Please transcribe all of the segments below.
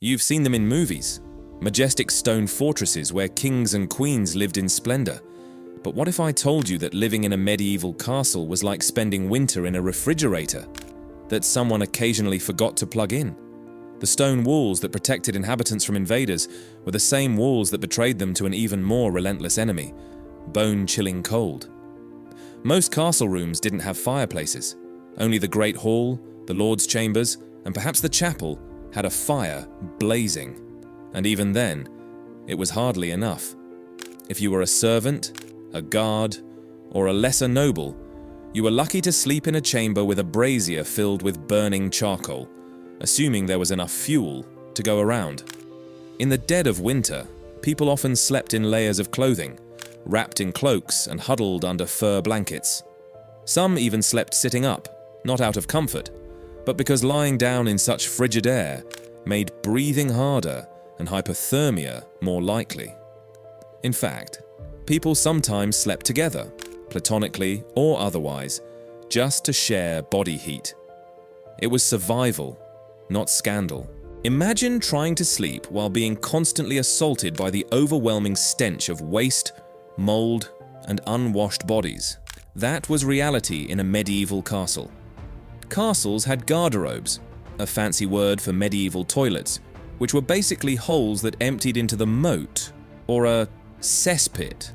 You've seen them in movies, majestic stone fortresses where kings and queens lived in splendor. But what if I told you that living in a medieval castle was like spending winter in a refrigerator that someone occasionally forgot to plug in? The stone walls that protected inhabitants from invaders were the same walls that betrayed them to an even more relentless enemy, bone-chilling cold. Most castle rooms didn't have fireplaces. Only the Great Hall, the Lord's Chambers, and perhaps the chapel had a fire blazing. And even then, it was hardly enough. If you were a servant, a guard, or a lesser noble, you were lucky to sleep in a chamber with a brazier filled with burning charcoal, assuming there was enough fuel to go around. In the dead of winter, people often slept in layers of clothing, wrapped in cloaks and huddled under fur blankets. Some even slept sitting up, not out of comfort, but because lying down in such frigid air made breathing harder and hypothermia more likely. In fact, people sometimes slept together, platonically or otherwise, just to share body heat. It was survival, not scandal. Imagine trying to sleep while being constantly assaulted by the overwhelming stench of waste, mold, and unwashed bodies. That was reality in a medieval castle. Castles had garderobes, a fancy word for medieval toilets, which were basically holes that emptied into the moat, or a cesspit.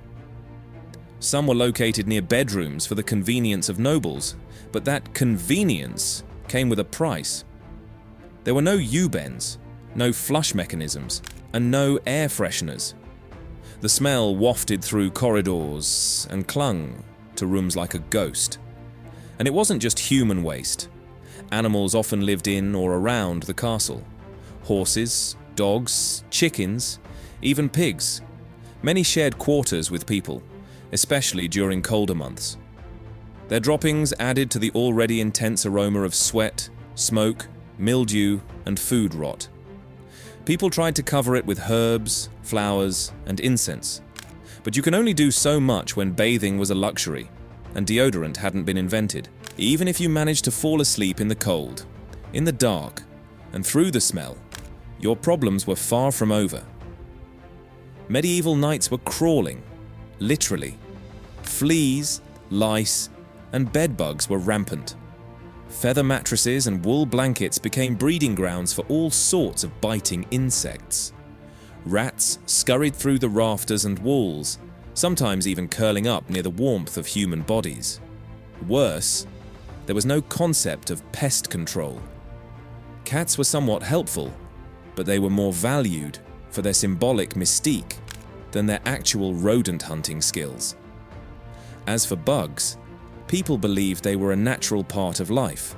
Some were located near bedrooms for the convenience of nobles, but that convenience came with a price. There were no U-bends, no flush mechanisms, and no air fresheners. The smell wafted through corridors and clung to rooms like a ghost. And it wasn't just human waste. Animals often lived in or around the castle. Horses, dogs, chickens, even pigs. Many shared quarters with people, especially during colder months. Their droppings added to the already intense aroma of sweat, smoke, mildew, and food rot. People tried to cover it with herbs, flowers, and incense. But you can only do so much when bathing was a luxury, and deodorant hadn't been invented. Even if you managed to fall asleep in the cold, in the dark, and through the smell, your problems were far from over. Medieval nights were crawling, literally. Fleas, lice, and bedbugs were rampant. Feather mattresses and wool blankets became breeding grounds for all sorts of biting insects. Rats scurried through the rafters and walls, sometimes even curling up near the warmth of human bodies. Worse, there was no concept of pest control. Cats were somewhat helpful, but they were more valued for their symbolic mystique than their actual rodent hunting skills. As for bugs, people believed they were a natural part of life,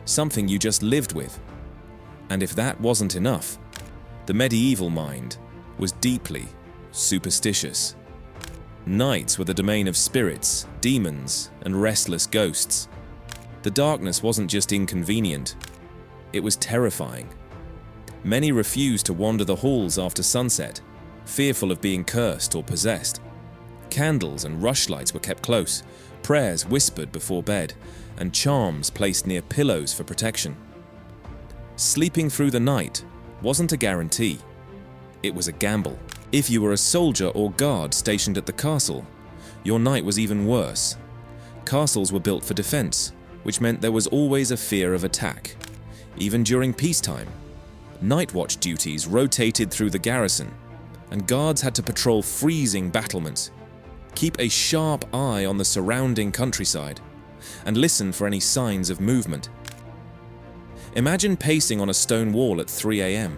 something you just lived with. And if that wasn't enough, the medieval mind was deeply superstitious. Nights were the domain of spirits, demons, and restless ghosts. The darkness wasn't just inconvenient, it was terrifying. Many refused to wander the halls after sunset, fearful of being cursed or possessed. Candles and rushlights were kept close, prayers whispered before bed, and charms placed near pillows for protection. Sleeping through the night wasn't a guarantee. It was a gamble. If you were a soldier or guard stationed at the castle, your night was even worse. Castles were built for defense, which meant there was always a fear of attack. Even during peacetime, night watch duties rotated through the garrison, and guards had to patrol freezing battlements, keep a sharp eye on the surrounding countryside, and listen for any signs of movement. Imagine pacing on a stone wall at 3 a.m.,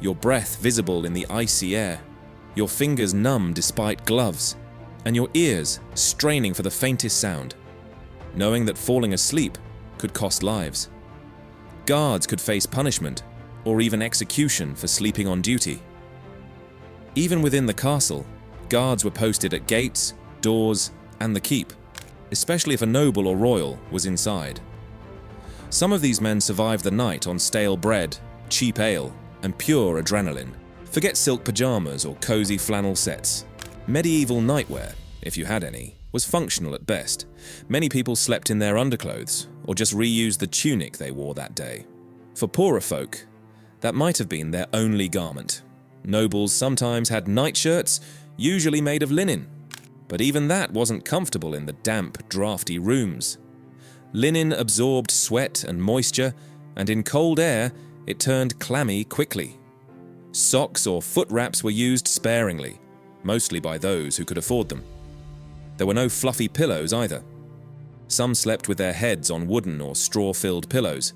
your breath visible in the icy air, your fingers numb despite gloves, and your ears straining for the faintest sound, knowing that falling asleep could cost lives. Guards could face punishment or even execution for sleeping on duty. Even within the castle, guards were posted at gates, doors, and the keep, especially if a noble or royal was inside. Some of these men survived the night on stale bread, cheap ale, and pure adrenaline. Forget silk pajamas or cozy flannel sets. Medieval nightwear, if you had any, was functional at best. Many people slept in their underclothes, or just reused the tunic they wore that day. For poorer folk, That might have been their only garment. Nobles sometimes had nightshirts, usually made of linen. But even that wasn't comfortable in the damp, drafty rooms. Linen absorbed sweat and moisture, and in cold air, it turned clammy quickly. Socks or foot wraps were used sparingly, mostly by those who could afford them. There were no fluffy pillows either. Some slept with their heads on wooden or straw-filled pillows.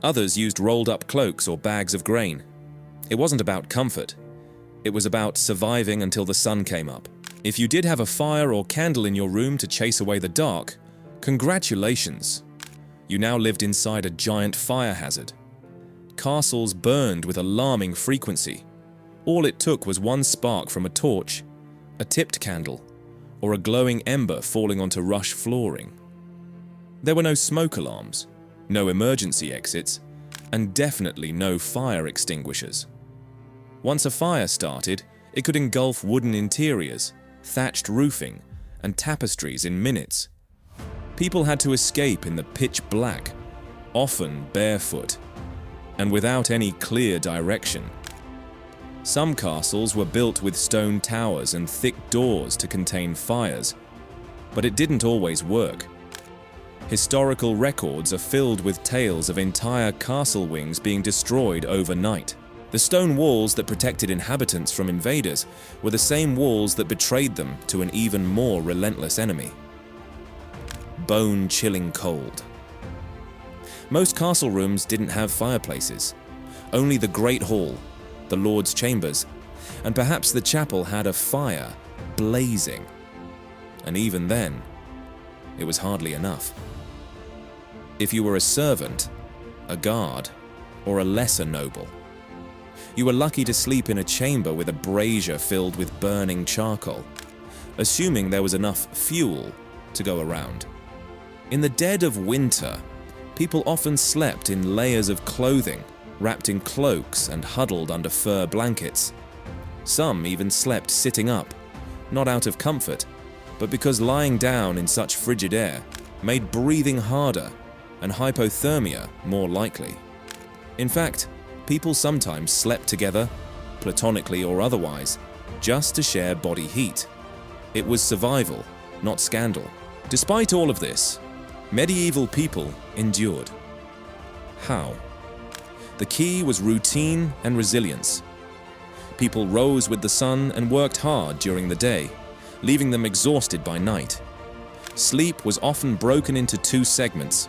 Others used rolled-up cloaks or bags of grain. It wasn't about comfort. It was about surviving until the sun came up. If you did have a fire or candle in your room to chase away the dark, congratulations. You now lived inside a giant fire hazard. Castles burned with alarming frequency. All it took was one spark from a torch, a tipped candle, or a glowing ember falling onto rush flooring. There were no smoke alarms, no emergency exits, and definitely no fire extinguishers. Once a fire started, it could engulf wooden interiors, thatched roofing, and tapestries in minutes. People had to escape in the pitch black, often barefoot, and without any clear direction. Some castles were built with stone towers and thick doors to contain fires, but it didn't always work. Historical records are filled with tales of entire castle wings being destroyed overnight. The stone walls that protected inhabitants from invaders were the same walls that betrayed them to an even more relentless enemy. Bone-chilling cold. Most castle rooms didn't have fireplaces. Only the Great Hall, the Lord's Chambers, and perhaps the chapel had a fire blazing. And even then, it was hardly enough. If you were a servant, a guard, or a lesser noble, you were lucky to sleep in a chamber with a brazier filled with burning charcoal, assuming there was enough fuel to go around. In the dead of winter, people often slept in layers of clothing, wrapped in cloaks and huddled under fur blankets. Some even slept sitting up, not out of comfort, but because lying down in such frigid air made breathing harder and hypothermia more likely. In fact, people sometimes slept together, platonically or otherwise, just to share body heat. It was survival, not scandal. Despite all of this, medieval people endured. How? The key was routine and resilience. People rose with the sun and worked hard during the day, leaving them exhausted by night. Sleep was often broken into two segments: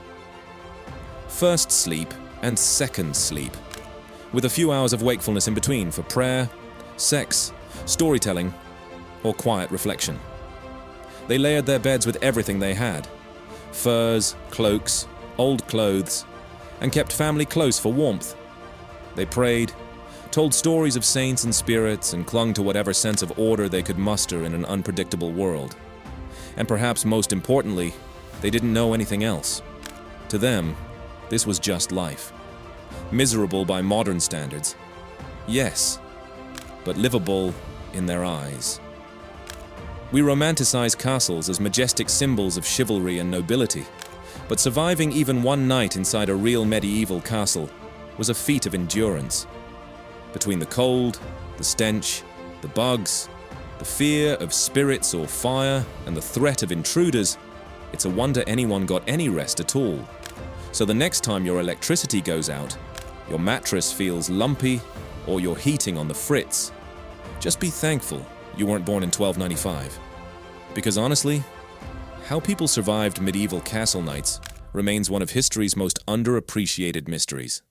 first sleep and second sleep, with a few hours of wakefulness in between for prayer, sex, storytelling, or quiet reflection. They layered their beds with everything they had: furs, cloaks, old clothes, and kept family close for warmth. They prayed, told stories of saints and spirits, and clung to whatever sense of order they could muster in an unpredictable world. And perhaps most importantly, they didn't know anything else. To them, this was just life. Miserable by modern standards, yes, but livable in their eyes. We romanticize castles as majestic symbols of chivalry and nobility, but surviving even one night inside a real medieval castle was a feat of endurance. Between the cold, the stench, the bugs, the fear of spirits or fire, and the threat of intruders, it's a wonder anyone got any rest at all. So the next time your electricity goes out, your mattress feels lumpy, or you're heating on the fritz, just be thankful you weren't born in 1295. Because honestly, how people survived medieval castle nights remains one of history's most underappreciated mysteries.